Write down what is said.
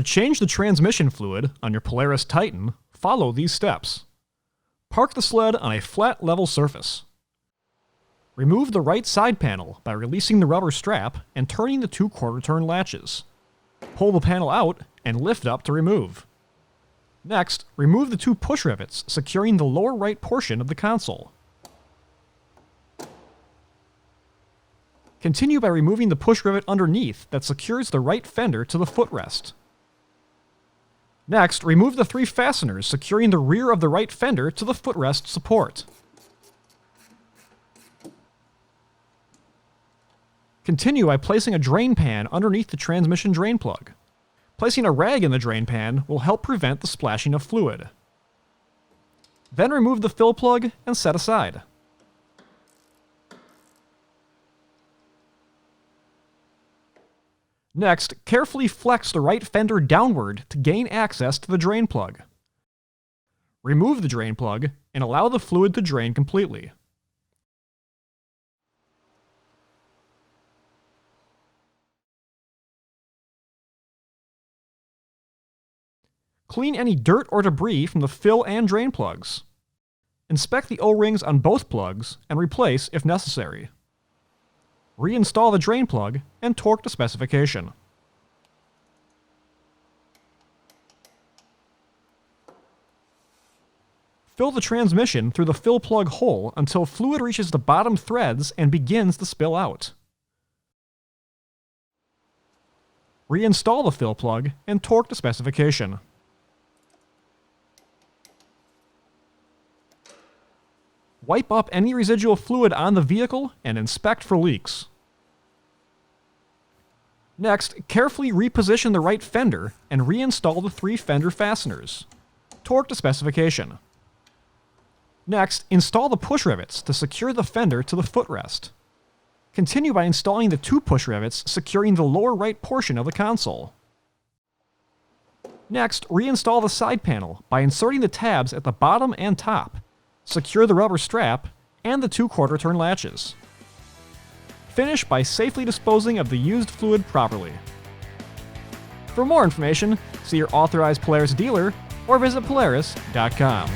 To change the transmission fluid on your Polaris Titan, follow these steps. Park the sled on a flat, level surface. Remove the right side panel by releasing the rubber strap and turning the 2 quarter-turn latches. Pull the panel out and lift up to remove. Next, remove the 2 push rivets securing the lower right portion of the console. Continue by removing the push rivet underneath that secures the right fender to the footrest. Next, remove the 3 fasteners securing the rear of the right fender to the footrest support. Continue by placing a drain pan underneath the transmission drain plug. Placing a rag in the drain pan will help prevent the splashing of fluid. Then remove the fill plug and set aside. Next, carefully flex the right fender downward to gain access to the drain plug. Remove the drain plug and allow the fluid to drain completely. Clean any dirt or debris from the fill and drain plugs. Inspect the O-rings on both plugs and replace if necessary. Reinstall the drain plug and torque to specification. Fill the transmission through the fill plug hole until fluid reaches the bottom threads and begins to spill out. Reinstall the fill plug and torque to specification. Wipe up any residual fluid on the vehicle and inspect for leaks. Next, carefully reposition the right fender and reinstall the 3 fender fasteners. Torque to specification. Next, install the push rivets to secure the fender to the footrest. Continue by installing the 2 push rivets securing the lower right portion of the console. Next, reinstall the side panel by inserting the tabs at the bottom and top. Secure the rubber strap and the 2 quarter-turn latches. Finish by safely disposing of the used fluid properly. For more information, see your authorized Polaris dealer or visit Polaris.com.